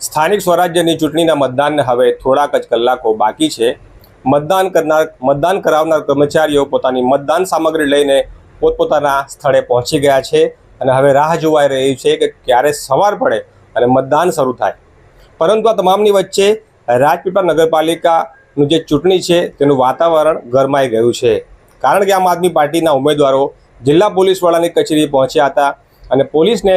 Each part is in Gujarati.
સ્થાનિક સ્વરાજ્યની ચૂંટણીના મતદાનને હવે થોડાક જ કલાકો બાકી છે। મતદાન કરાવનાર કર્મચારીઓ પોતાની મતદાન સામગ્રી લઈને પોતપોતાના સ્થળે પહોંચી ગયા છે અને હવે રાહ જોવાઈ રહી છે કે ક્યારે સવાર પડે અને મતદાન શરૂ થાય। પરંતુ આ તમામની વચ્ચે રાજપીપળા નગરપાલિકાનું જે ચૂંટણી છે તેનું વાતાવરણ ગરમાઈ ગયું છે, કારણ કે આમ આદમી પાર્ટીના ઉમેદવારો જિલ્લા પોલીસ વડાની કચેરી પહોંચ્યા હતા અને પોલીસને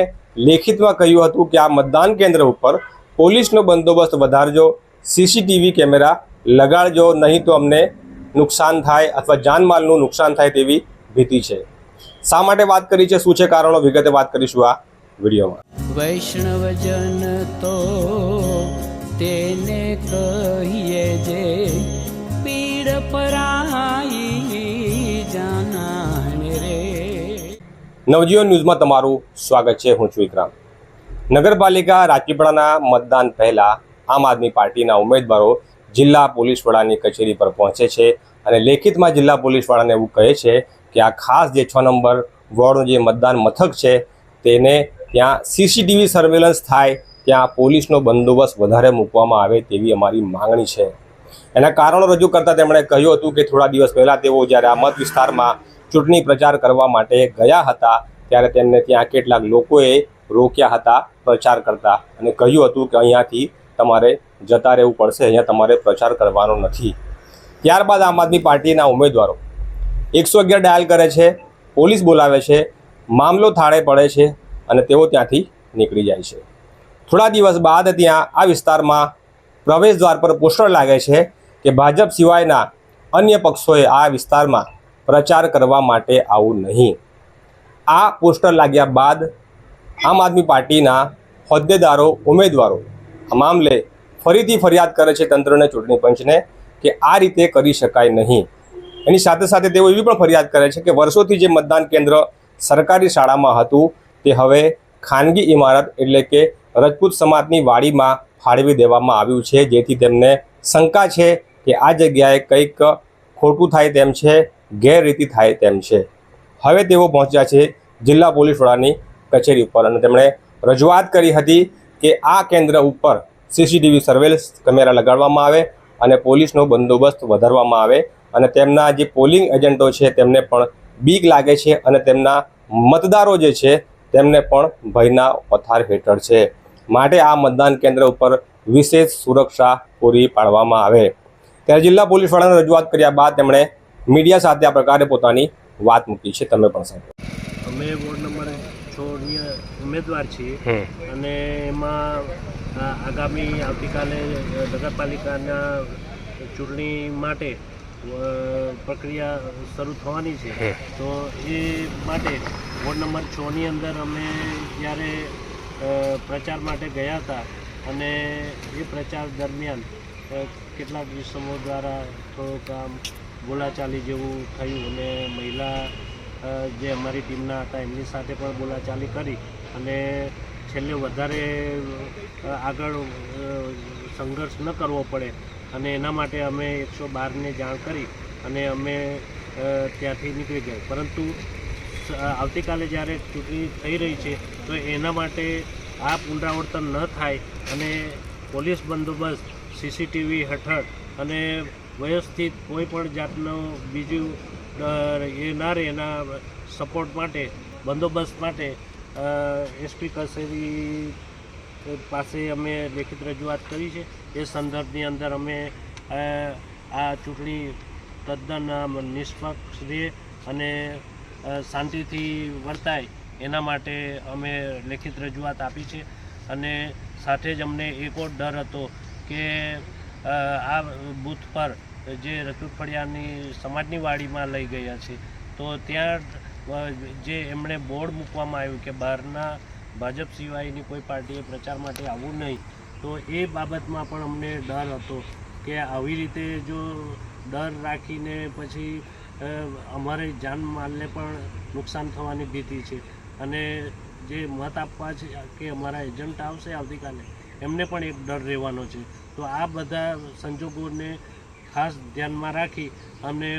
લેખિતમાં કહ્યું હતું કે આ મતદાન કેન્દ્ર ઉપર પોલીસનો બંદોબસ્ત વધારજો, સીસીટીવી કેમેરા લગાડજો, નહીં તો અમને નુકસાન થાય અથવા જાનમાલનું નુકસાન થાય તેવી ભીતિ છે। શા માટે વાત કરી છે, શું છે કારણો, વિગતે વાત કરીશું આ વિડીયોમાં। વૈષ્ણવજન તો તેને કહીએ જે પીડ પરાઈ જાનાને રે। નવજીવન ન્યૂઝમાં તમારું સ્વાગત છે। હું છું વિક્રમ। નગરપાલિકા રાજપીપળાના મતદાન પહેલાં આમ આદમી પાર્ટીના ઉમેદવારો જિલ્લા પોલીસ વડાની કચેરી પર પહોંચે છે અને લેખિતમાં જિલ્લા પોલીસ વડાને એવું કહે છે કે આ ખાસ જે 6 નંબર વોર્ડનું જે મતદાન મથક છે તેને ત્યાં સીસીટીવી સર્વેલન્સ થાય, ત્યાં પોલીસનો બંદોબસ્ત વધારે મૂકવામાં આવે તેવી અમારી માંગણી છે। એના કારણો રજૂ કરતાં તેમણે કહ્યું હતું કે થોડા દિવસ પહેલાં તેઓ જ્યારે આ મત વિસ્તારમાં ચૂંટણી પ્રચાર કરવા માટે ગયા હતા ત્યારે તેમને ત્યાં કેટલાક લોકોએ રોક્યા હતા પ્રચાર કરતા અને કહ્યું હતું કે અહીંયાથી તમારે જતા રહેવું પડશે, અહીંયા તમારે પ્રચાર કરવાનો નથી। ત્યારબાદ આમ આદમી પાર્ટીના ઉમેદવારો 111 ડાયલ કરે છે, પોલીસ બોલાવે છે, મામલો થાળે પડે છે અને તેઓ ત્યાંથી નીકળી જાય છે। થોડા દિવસ બાદ ત્યાં આ વિસ્તારમાં પ્રવેશ દ્વાર પર પોસ્ટર લાગે છે કે ભાજપ સિવાયના અન્ય પક્ષોએ આ વિસ્તારમાં પ્રચાર કરવા માટે આવું નહીં। આ પોસ્ટર લાગ્યા બાદ આમ આદમી પાર્ટીના હોદ્દેદારો, ઉમેદવારો આ મામલે ફરીથી ફરિયાદ કરે છે તંત્રને, ચૂંટણી પંચને કે આ રીતે કરી શકાય નહીં। એની સાથે સાથે તેઓ એવી પણ ફરિયાદ કરે છે કે વર્ષોથી જે મતદાન કેન્દ્ર સરકારી શાળામાં હતું તે હવે ખાનગી ઇમારત એટલે કે રજપૂત સમાજની વાડીમાં ફાળવી દેવામાં આવ્યું છે, જેથી તેમને શંકા છે કે આ જગ્યાએ કંઈક ખોટું થાય તેમ છે, ગેરરીતિ થાય તેમ છે। હવે તેઓ પહોંચ્યા છે જિલ્લા પોલીસ વડાની કચેરી ઉપર અને તેમણે રજૂઆત કરી હતી કે આ કેન્દ્ર ઉપર સીસીટીવી સર્વેલન્સ કેમેરા લગાડવામાં આવે અને પોલીસનો બંદોબસ્ત વધારવામાં આવે અને તેમના જે પોલિંગ એજન્ટો છે તેમને પણ બીક લાગે છે અને તેમના મતદારો જે છે તેમને પણ ભયના પથાર હેઠળ છે, માટે આ મતદાન કેન્દ્ર ઉપર વિશેષ સુરક્ષા પૂરી પાડવામાં આવે। ત્યારે જિલ્લા પોલીસ વડાને રજૂઆત કર્યા બાદ તેમણે મીડિયા સાથે આ પ્રકારે પોતાની વાત મૂકી છે, તમે પણ સાંભળો। અમે વોર્ડ નંબર 6 ઉમેદવાર છીએ અને એમાં આગામી આવતીકાલે નગરપાલિકાના ચૂંટણી માટે પ્રક્રિયા શરૂ થવાની છે, તો એ માટે વોર્ડ નંબર 6ની અંદર અમે જ્યારે પ્રચાર માટે ગયા હતા અને એ પ્રચાર દરમિયાન કેટલાક વિષમો દ્વારા થોડુંક આમ બોલાચાલી જેવું થયું અને મહિલા જે અમારી ટીમના હતા એમની સાથે પણ બોલાચાલી કરી અને છેલ્લે વધારે આગળ સંઘર્ષ ન કરવો પડે અને એના માટે અમે 112ને જાણ કરી અને અમે ત્યાંથી નીકળી ગયા। પરંતુ આવતીકાલે જ્યારે ચૂંટણી થઈ રહી છે તો એના માટે આ પુનરાવર્તન ન થાય અને પોલીસ બંદોબસ્ત સીસીટીવી હેઠળ અને વ્યવસ્થિત કોઈ પણ જાતનો બીજું એ ના રહે એના સપોર્ટ માટે, બંદોબસ્ત માટે એસપી કચેરી પાસે અમે લેખિત રજૂઆત કરી છે। એ સંદર્ભની અંદર અમે આ ચૂંટણી તદ્દન નિષ્પક્ષ રહે અને શાંતિથી વર્તાય એના માટે અમે લેખિત રજૂઆત આપી છે અને સાથે જ અમને એક ઓર ડર હતો કે આ બૂથ પર જે રજપૂત ફળિયાની સમાજની વાડીમાં લઈ ગયા છે તો ત્યાં જે એમણે બોર્ડ મૂકવામાં આવ્યું કે બહારના ભાજપ સિવાયની કોઈ પાર્ટીએ પ્રચાર માટે આવવું નહીં, તો એ બાબતમાં પણ અમને ડર હતો કે આવી રીતે જો ડર રાખીને પછી અમારે જાનમાલને પણ નુકસાન થવાની ભીતિ છે અને જે મત આપવા છે કે અમારા એજન્ટ આવશે આવતીકાલે એમને પણ એક ડર રહેવાનો છે। તો આ બધા સંજોગોને ખાસ ધ્યાનમાં રાખી અમને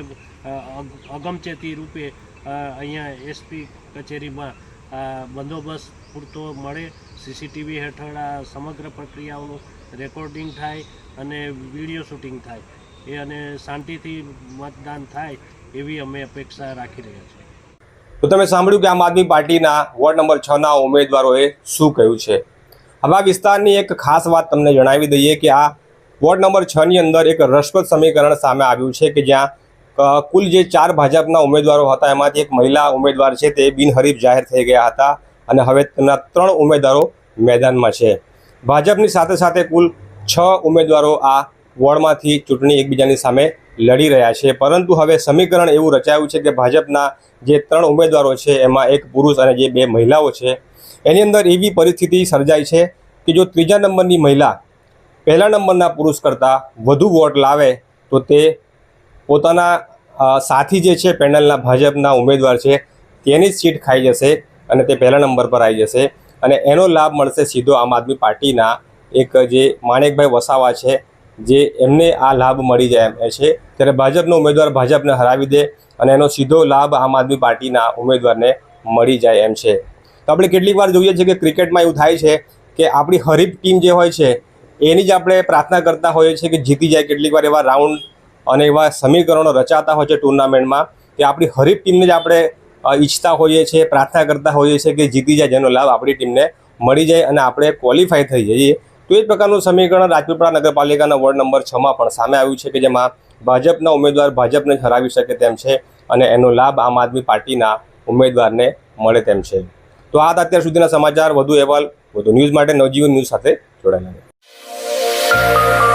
અગમચેતી રૂપે અહીંયા એસપી કચેરીમાં બંદોબસ્ત પૂરતો મળે, CCTV હેઠળ આ સમગ્ર પ્રક્રિયાઓનું રેકોર્ડિંગ થાય અને વિડીયો શૂટિંગ થાય અને શાંતિથી મતદાન થાય એવી અમે અપેક્ષા રાખી રહ્યા છીએ. તો તમે સાંભળ્યું કે આમ આદમી પાર્ટીના વોર્ડ નંબર 6ના ઉમેદવારોએ શું કહ્યું છે. હવે આ વિસ્તારની એક ખાસ વાત તમને જણાવી દઈએ કે આ વોર્ડ નંબર 6ની અંદર એક રસપ્રદ સમીકરણ સામે આવ્યું છે કે જ્યાં કુલ જે 4 ભાજપના ઉમેદવારો હતા એમાંથી એક મહિલા ઉમેદવાર છે તે બિનહરીફ જાહેર થઈ ગયા હતા અને હવે તેમના 3 ઉમેદવારો મેદાનમાં છે. ભાજપની સાથે સાથે કુલ 6 ઉમેદવારો આ વોર્ડમાંથી ચૂંટણી એકબીજાની સામે લડી રહ્યા છે. પરંતુ હવે સમીકરણ એવું રચાયું છે કે ભાજપના જે 3 ઉમેદવારો છે એમાં એક પુરુષ અને જે 2 મહિલાઓ છે એની અંદર એવી પરિસ્થિતિ સર્જાઈ છે કે જો ત્રીજા નંબરની મહિલા પહેલા નંબરના પુરુષ કરતાં વધુ વોટ લાવે તો તે પોતાના સાથી જે છે પેનલના ભાજપના ઉમેદવાર છે તેની જ સીટ ખાઈ જશે અને તે પહેલા નંબર પર આવી જશે અને એનો લાભ મળશે સીધો આમ આદમી પાર્ટીના એક જે માણેકભાઈ વસાવા છે જે એમને આ લાભ મળી જાય એમ છે. ત્યારે ભાજપનો ઉમેદવાર ભાજપને હરાવી દે અને એનો સીધો લાભ આમ આદમી પાર્ટીના ઉમેદવારને મળી જાય એમ છે. તો આપણે કેટલીક વાર જોઈએ છીએ કે ક્રિકેટમાં એવું થાય છે કે આપણી હરીફ ટીમ જે હોય છે એની જ આપણે પ્રાર્થના કરતા હોઈએ છીએ કે જીતી જાય. કેટલીક વાર એવા રાઉન્ડ અને એવા સમીકરણો રચાતા હોય છે ટુર્નામેન્ટમાં કે આપણી હરીફ ટીમને જ આપણે ઈચ્છતા હોઈએ છીએ, પ્રાર્થના કરતા હોઈએ છીએ કે જીતી જાય, જેનો લાભ આપણી ટીમને મળી જાય અને આપણે ક્વોલિફાય થઈ જઈએ. તો એ જ પ્રકારનું સમીકરણ રાજપીપળા નગરપાલિકાના વોર્ડ નંબર 6માં પણ સામે આવ્યું છે કે જેમાં ભાજપના ઉમેદવાર ભાજપને જ હરાવી શકે તેમ છે અને એનો લાભ આમ આદમી પાર્ટીના ઉમેદવારને મળે તેમ છે. તો આ અત્યાર સુધીના સમાચાર. વધુ અહેવાલ વધુ ન્યૂઝ માટે નવજીવન ન્યૂઝ સાથે જોડાયેલા.